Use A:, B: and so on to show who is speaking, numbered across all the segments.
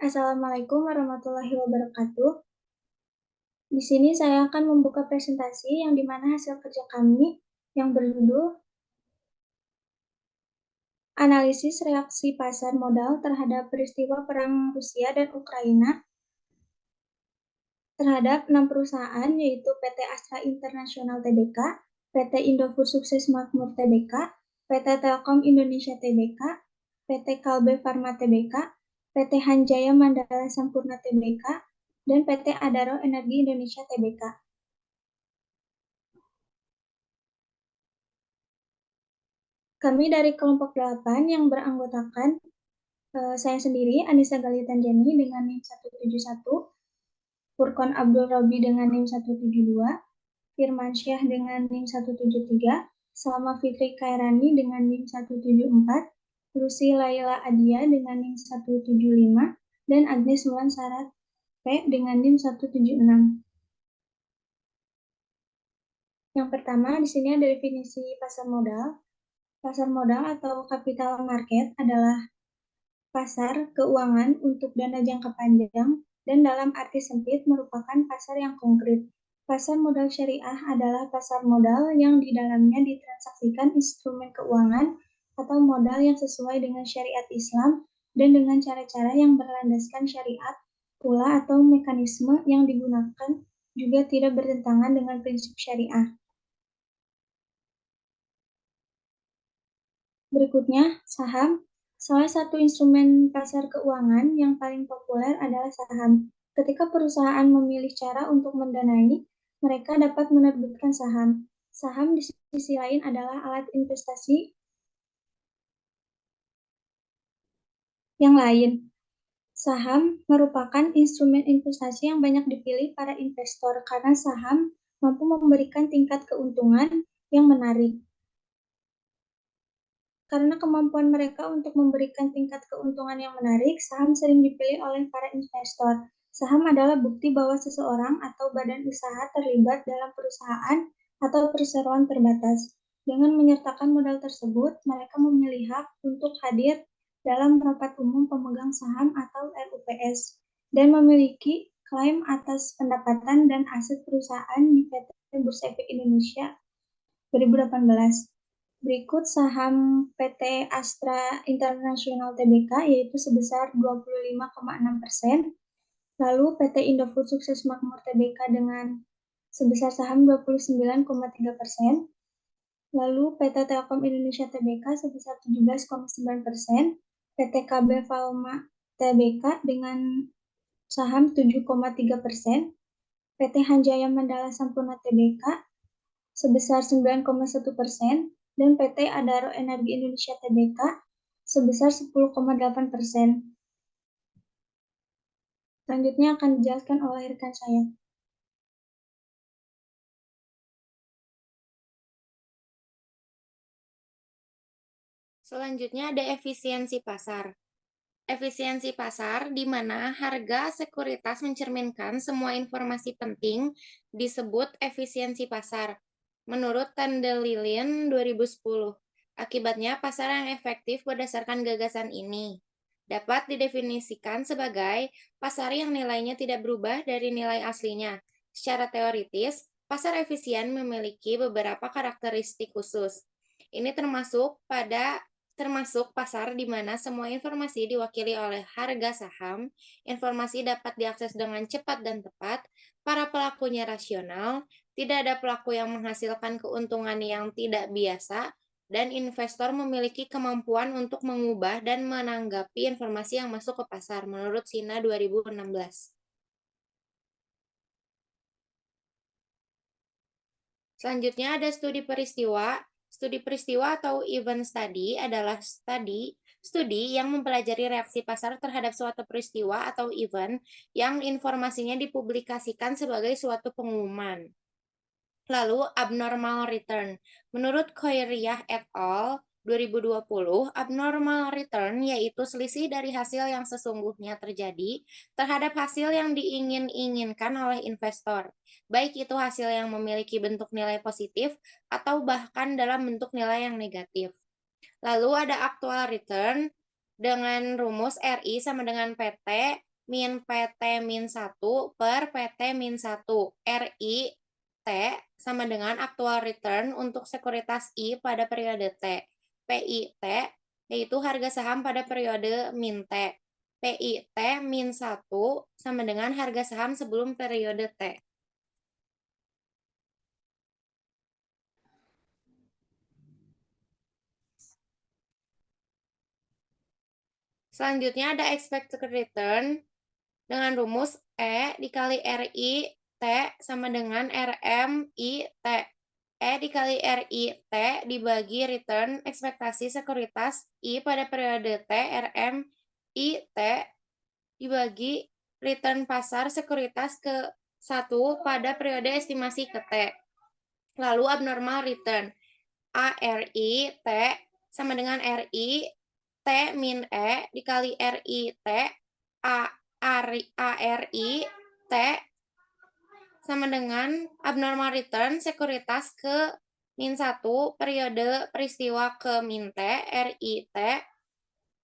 A: Assalamualaikum warahmatullahi wabarakatuh. Di sini saya akan membuka presentasi yang dimana hasil kerja kami yang berjudul Analisis Reaksi Pasar Modal terhadap Peristiwa Perang Rusia dan Ukraina terhadap 6 perusahaan yaitu PT Astra International Tbk, PT Indofood Sukses Makmur Tbk, PT Telkom Indonesia Tbk, PT Kalbe Farma Tbk, PT Hanjaya Mandala Sampurna Tbk, dan PT Adaro Energi Indonesia Tbk. Kami dari kelompok 8 yang beranggotakan saya sendiri, Anissa Galitanjani dengan NIM 171, Furkon Abdul Robi dengan NIM 172, Firman Syah dengan NIM 173, Salma Fitri Kairani dengan NIM 174, Lucy Laila Adia dengan NIM 175, dan Agnes Wulan Sarat P dengan NIM 176. Yang pertama, di sini ada definisi pasar modal. Pasar modal atau capital market adalah pasar keuangan untuk dana jangka panjang dan dalam arti sempit merupakan pasar yang konkret. Pasar modal syariah adalah pasar modal yang di dalamnya ditransaksikan instrumen keuangan atau modal yang sesuai dengan syariat Islam dan dengan cara-cara yang berlandaskan syariat pula atau mekanisme yang digunakan juga tidak bertentangan dengan prinsip syariah. Berikutnya, saham. Salah satu instrumen pasar keuangan yang paling populer adalah saham. Ketika perusahaan memilih cara untuk mendanai, mereka dapat menerbitkan saham. Saham di sisi lain adalah alat investasi yang lain. Saham merupakan instrumen investasi yang banyak dipilih para investor karena saham mampu memberikan tingkat keuntungan yang menarik. Karena kemampuan mereka untuk memberikan tingkat keuntungan yang menarik, saham sering dipilih oleh para investor. Saham adalah bukti bahwa seseorang atau badan usaha terlibat dalam perusahaan atau perseroan terbatas. Dengan menyertakan modal tersebut, mereka memilih hak untuk hadir dalam rapat umum pemegang saham atau RUPS dan memiliki klaim atas pendapatan dan aset perusahaan di PT Bursa Efek Indonesia 2018. Berikut saham PT Astra International Tbk yaitu sebesar 25,6%, lalu PT Indofood Sukses Makmur Tbk dengan sebesar saham 29,3%, lalu PT Telkom Indonesia Tbk sebesar 17,9%, PT KB Falma Tbk dengan saham 7,3%, PT Hanjaya Mandala Sampurna Tbk sebesar 9,1%, dan PT Adaro Energi Indonesia Tbk sebesar 10,8%. Selanjutnya akan dijelaskan oleh rekan saya.
B: Selanjutnya ada efisiensi pasar. Efisiensi pasar di mana harga sekuritas mencerminkan semua informasi penting disebut efisiensi pasar. Menurut Tandelilin 2010, akibatnya pasar yang efektif berdasarkan gagasan ini dapat didefinisikan sebagai pasar yang nilainya tidak berubah dari nilai aslinya. Secara teoritis, pasar efisien memiliki beberapa karakteristik khusus. Ini termasuk pasar di mana semua informasi diwakili oleh harga saham, informasi dapat diakses dengan cepat dan tepat, para pelakunya rasional, tidak ada pelaku yang menghasilkan keuntungan yang tidak biasa, dan investor memiliki kemampuan untuk mengubah dan menanggapi informasi yang masuk ke pasar, menurut Sina 2016. Selanjutnya ada studi peristiwa. Studi peristiwa atau event study adalah studi yang mempelajari reaksi pasar terhadap suatu peristiwa atau event yang informasinya dipublikasikan sebagai suatu pengumuman. Lalu, abnormal return. Menurut Khoiriyah et al. 2020, abnormal return yaitu selisih dari hasil yang sesungguhnya terjadi terhadap hasil yang diingin-inginkan oleh investor, baik itu hasil yang memiliki bentuk nilai positif atau bahkan dalam bentuk nilai yang negatif. Lalu ada actual return dengan rumus RI sama dengan PT min PT min 1 per PT min 1. RI T sama dengan aktual return untuk sekuritas I pada periode T. PIT yaitu harga saham pada periode min T. PIT min 1 sama dengan harga saham sebelum periode T. Selanjutnya ada expected return dengan rumus E dikali RI T sama dengan RMI T. E dikali RI T dibagi return ekspektasi sekuritas I pada periode T RMI T dibagi return pasar sekuritas ke 1 pada periode estimasi ke T. Lalu abnormal return ARI T sama dengan RI T min E dikali RI T ARI T sama dengan abnormal return sekuritas ke min 1 periode peristiwa ke min T RI T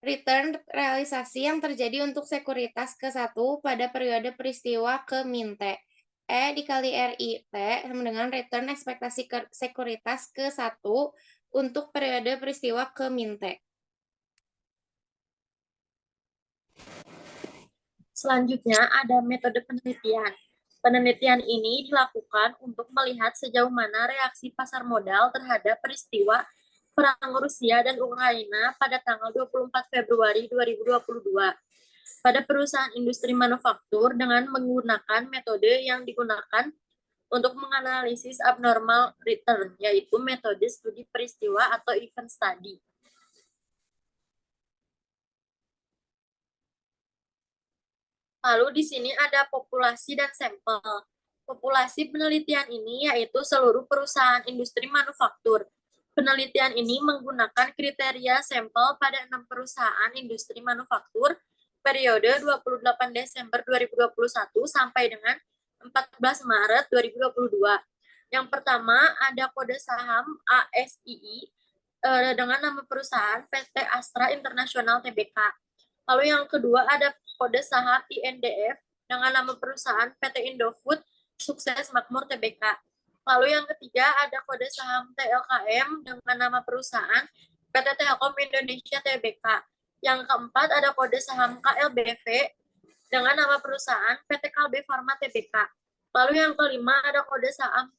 B: return realisasi yang terjadi untuk sekuritas ke 1 pada periode peristiwa ke min T. E dikali RI T sama dengan return ekspektasi sekuritas ke 1 untuk periode peristiwa ke min T.
C: Selanjutnya ada metode penelitian. Penelitian ini dilakukan untuk melihat sejauh mana reaksi pasar modal terhadap peristiwa Perang Rusia dan Ukraina pada tanggal 24 Februari 2022 pada perusahaan industri manufaktur dengan menggunakan metode yang digunakan untuk menganalisis abnormal return, yaitu metode studi peristiwa atau event study. Lalu di sini ada populasi dan sampel. Populasi penelitian ini yaitu seluruh perusahaan industri manufaktur. Penelitian ini menggunakan kriteria sampel pada 6 perusahaan industri manufaktur periode 28 Desember 2021 sampai dengan 14 Maret 2022. Yang pertama ada kode saham ASII dengan nama perusahaan PT Astra International Tbk. Lalu yang kedua ada kode saham INDF dengan nama perusahaan PT Indofood Sukses Makmur Tbk. Lalu yang ketiga ada kode saham TLKM dengan nama perusahaan PT Telkom Indonesia Tbk. Yang keempat ada kode saham KLBV dengan nama perusahaan PT Kalbe Farma Tbk. Lalu yang kelima ada kode saham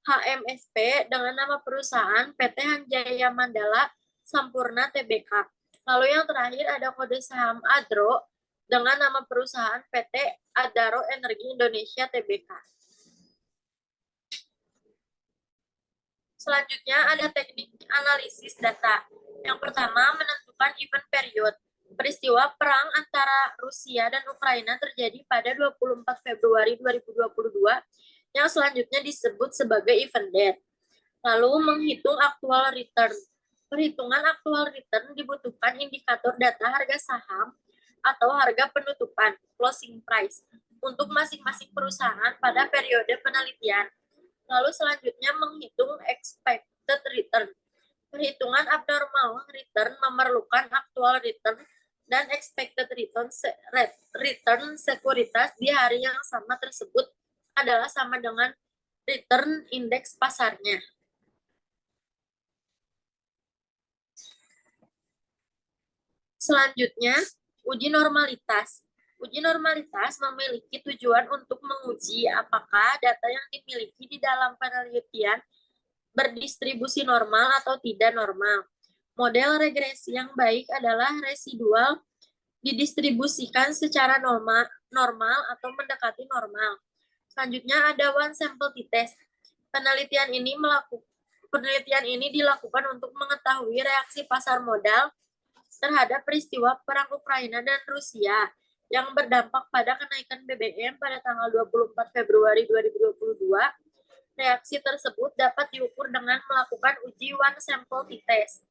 C: HMSP dengan nama perusahaan PT Hanjaya Mandala Sampurna Tbk. Lalu yang terakhir ada kode saham ADRO dengan nama perusahaan PT Adaro Energi Indonesia Tbk. Selanjutnya ada teknik analisis data. Yang pertama menentukan event period. Peristiwa perang antara Rusia dan Ukraina terjadi pada 24 Februari 2022 yang selanjutnya disebut sebagai event date. Lalu menghitung actual return. Perhitungan actual return dibutuhkan indikator data harga saham atau harga penutupan, closing price, untuk masing-masing perusahaan pada periode penelitian. Lalu selanjutnya menghitung expected return. Perhitungan abnormal return memerlukan actual return dan expected return sekuritas di hari yang sama tersebut adalah sama dengan return indeks pasarnya. Selanjutnya, uji normalitas. Uji normalitas memiliki tujuan untuk menguji apakah data yang dimiliki di dalam penelitian berdistribusi normal atau tidak normal. Model regresi yang baik adalah residual didistribusikan secara normal atau mendekati normal. Selanjutnya ada one sample t-test. Penelitian ini dilakukan untuk mengetahui reaksi pasar modal terhadap peristiwa perang Ukraina dan Rusia yang berdampak pada kenaikan BBM pada tanggal 24 Februari 2022. Reaksi tersebut dapat diukur dengan melakukan uji one sample t-test.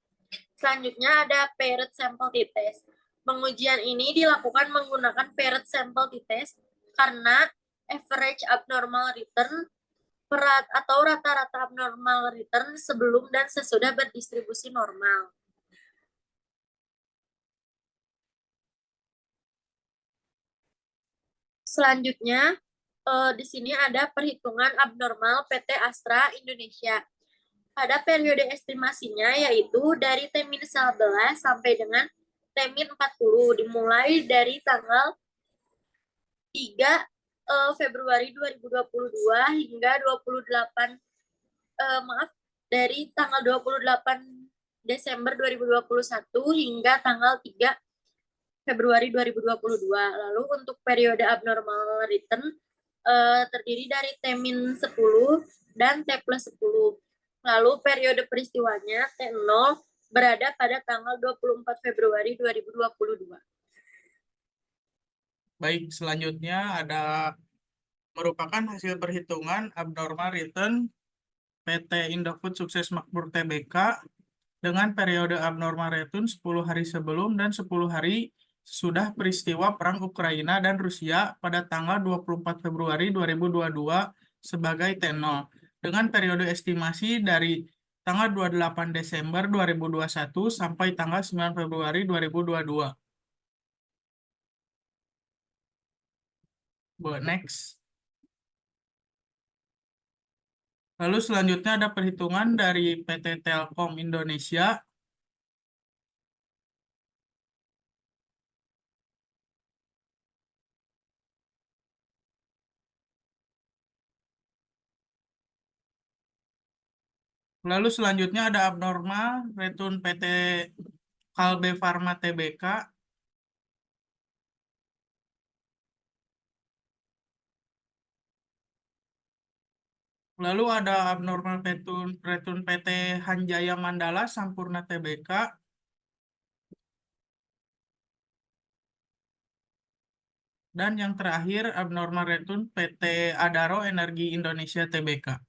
C: Selanjutnya ada paired sample t-test. Pengujian ini dilakukan menggunakan paired sample t-test karena average abnormal return atau rata-rata abnormal return sebelum dan sesudah berdistribusi normal. Selanjutnya, di sini ada perhitungan abnormal PT Astra Indonesia. Pada periode estimasinya yaitu dari T-11 sampai dengan T-40, dimulai dari tanggal 3 Februari 2022 hingga 28 dari tanggal 28 Desember 2021 hingga tanggal 3 Februari 2022. Lalu untuk periode abnormal return terdiri dari T-10 dan T+10. Lalu periode peristiwanya T0 berada pada tanggal 24 Februari 2022.
D: Baik, selanjutnya ada merupakan hasil perhitungan abnormal return PT Indofood Sukses Makmur Tbk dengan periode abnormal return 10 hari sebelum dan 10 hari sesudah peristiwa Perang Ukraina dan Rusia pada tanggal 24 Februari 2022 sebagai T0 dengan periode estimasi dari tanggal 28 Desember 2021 sampai tanggal 9 Februari 2022. Next. Lalu selanjutnya ada perhitungan dari PT Telkom Indonesia. Lalu selanjutnya ada abnormal return PT Kalbe Farma Tbk. Lalu ada abnormal return PT Hanjaya Mandala Sampurna Tbk. Dan yang terakhir abnormal return PT Adaro Energi Indonesia Tbk.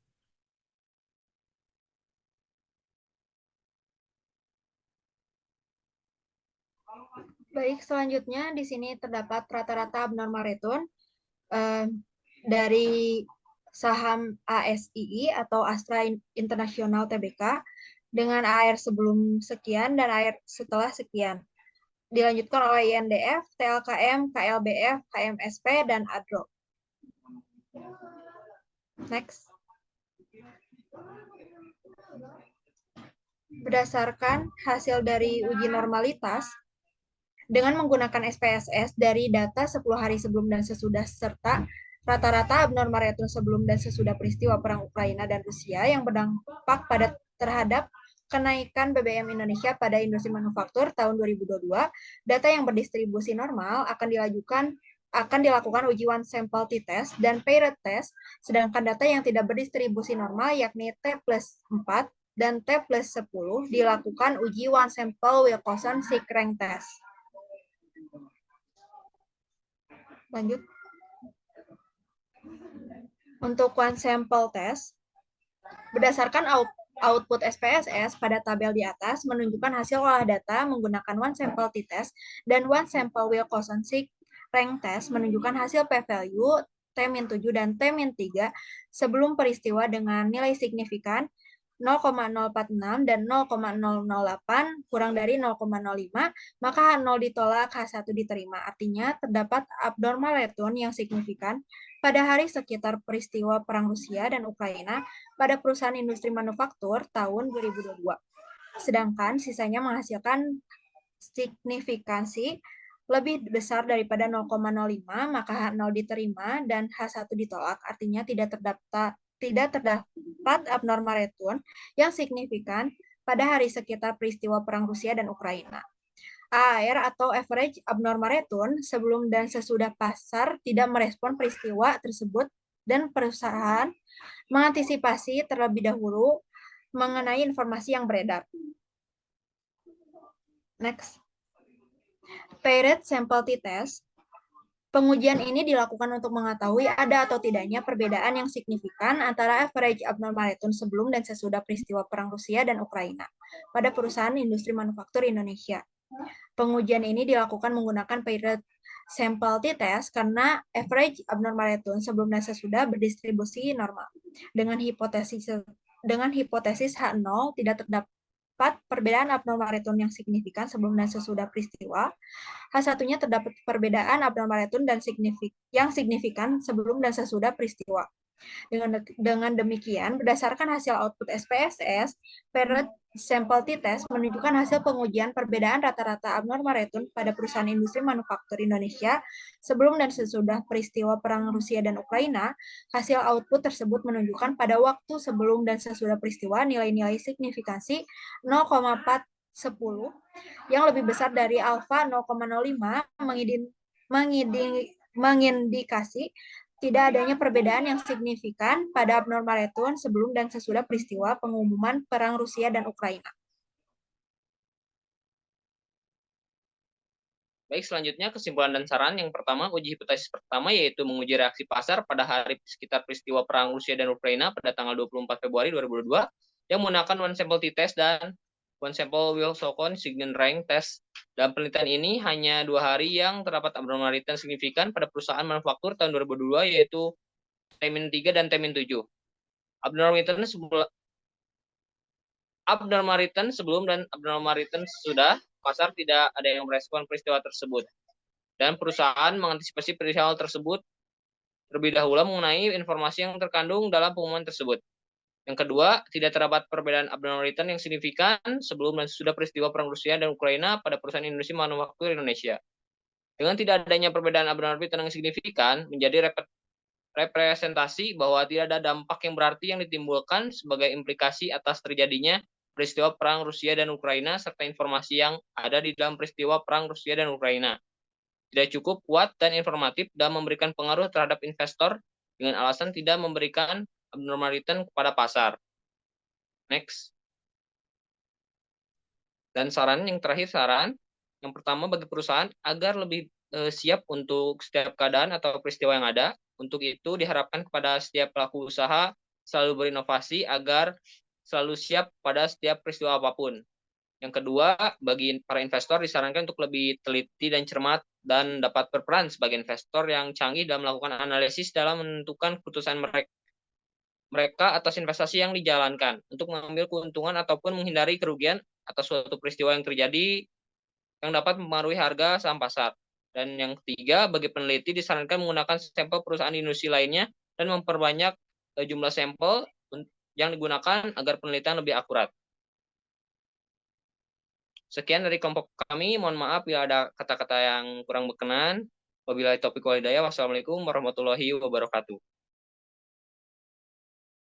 E: Baik, selanjutnya di sini terdapat rata-rata abnormal return dari saham ASII atau Astra International Tbk dengan AR sebelum sekian dan AR setelah sekian. Dilanjutkan oleh INDF, TLKM, KLBF, KMSP, dan ADRO. Next. Berdasarkan hasil dari uji normalitas, dengan menggunakan SPSS dari data 10 hari sebelum dan sesudah serta rata-rata abnormal return sebelum dan sesudah peristiwa Perang Ukraina dan Rusia yang berdampak terhadap kenaikan BBM Indonesia pada industri manufaktur tahun 2022, data yang berdistribusi normal akan dilakukan uji one sample t-test dan paired test, sedangkan data yang tidak berdistribusi normal yakni T+4 dan T+10 dilakukan uji one sample Wilcoxon-Sick rank test. Lanjut. Untuk one sample test, berdasarkan output SPSS pada tabel di atas menunjukkan hasil olah data menggunakan one sample t-test dan one sample Wilcoxon-Sick rank test menunjukkan hasil p-value T-7 dan T-3 sebelum peristiwa dengan nilai signifikan 0,046 dan 0,008 kurang dari 0,05, maka H0 ditolak, H1 diterima. Artinya terdapat abnormal return yang signifikan pada hari sekitar peristiwa Perang Rusia dan Ukraina pada perusahaan industri manufaktur tahun 2022. Sedangkan sisanya menghasilkan signifikansi lebih besar daripada 0,05, maka H0 diterima dan H1 ditolak. Artinya tidak terdapat abnormal return yang signifikan pada hari sekitar peristiwa Perang Rusia dan Ukraina. AAR atau average abnormal return sebelum dan sesudah pasar tidak merespon peristiwa tersebut dan perusahaan mengantisipasi terlebih dahulu mengenai informasi yang beredar. Next. Paired sample t-test. Pengujian ini dilakukan untuk mengetahui ada atau tidaknya perbedaan yang signifikan antara average abnormal return sebelum dan sesudah peristiwa Perang Rusia dan Ukraina pada perusahaan industri manufaktur Indonesia. Pengujian ini dilakukan menggunakan paired sample t-test karena average abnormal return sebelum dan sesudah berdistribusi normal. Dengan hipotesis H0 tidak terdapat perbedaan abnormal return yang signifikan sebelum dan sesudah peristiwa. H1-nya terdapat perbedaan abnormal return yang signifikan sebelum dan sesudah peristiwa. Dengan demikian, berdasarkan hasil output SPSS, paired sample t-test menunjukkan hasil pengujian perbedaan rata-rata abnormal return pada perusahaan industri manufaktur Indonesia sebelum dan sesudah peristiwa Perang Rusia dan Ukraina. Hasil output tersebut menunjukkan pada waktu sebelum dan sesudah peristiwa nilai-nilai signifikansi 0,410 yang lebih besar dari alfa 0,05 mengindikasi tidak adanya perbedaan yang signifikan pada abnormal return sebelum dan sesudah peristiwa pengumuman Perang Rusia dan Ukraina.
F: Baik, selanjutnya kesimpulan dan saran. Yang pertama, uji hipotesis pertama yaitu menguji reaksi pasar pada hari sekitar peristiwa Perang Rusia dan Ukraina pada tanggal 24 Februari 2022 yang menggunakan one sample t-test dan one sample Wilson Signet rank test. Dalam penelitian ini hanya 2 hari yang terdapat abnormal return signifikan pada perusahaan manufaktur tahun 2022 yaitu T-3 dan T-7. Abnormal return sebelum dan abnormal return sesudah pasar tidak ada yang merespon peristiwa tersebut. Dan perusahaan mengantisipasi peristiwa tersebut terlebih dahulu mengenai informasi yang terkandung dalam pengumuman tersebut. Yang kedua, tidak terdapat perbedaan abnormal return yang signifikan sebelum dan sesudah peristiwa Perang Rusia dan Ukraina pada perusahaan industri manufaktur Indonesia. Dengan tidak adanya perbedaan abnormal return yang signifikan, menjadi representasi bahwa tidak ada dampak yang berarti yang ditimbulkan sebagai implikasi atas terjadinya peristiwa Perang Rusia dan Ukraina serta informasi yang ada di dalam peristiwa Perang Rusia dan Ukraina tidak cukup kuat dan informatif dan memberikan pengaruh terhadap investor dengan alasan tidak memberikan abnormal return kepada pasar. Next. Dan yang terakhir yang pertama bagi perusahaan agar lebih siap untuk setiap keadaan atau peristiwa yang ada. Untuk itu diharapkan kepada setiap pelaku usaha selalu berinovasi agar selalu siap pada setiap peristiwa apapun. Yang kedua, bagi para investor disarankan untuk lebih teliti dan cermat dan dapat berperan sebagai investor yang canggih dalam melakukan analisis dalam menentukan keputusan mereka atas investasi yang dijalankan untuk mengambil keuntungan ataupun menghindari kerugian atas suatu peristiwa yang terjadi yang dapat mempengaruhi harga saham pasar. Dan yang ketiga, bagi peneliti disarankan menggunakan sampel perusahaan industri lainnya dan memperbanyak jumlah sampel yang digunakan agar penelitian lebih akurat. Sekian dari kelompok kami. Mohon maaf bila ada kata-kata yang kurang berkenan. Wabillahi taufiq wal hidayah. Wassalamualaikum warahmatullahi wabarakatuh.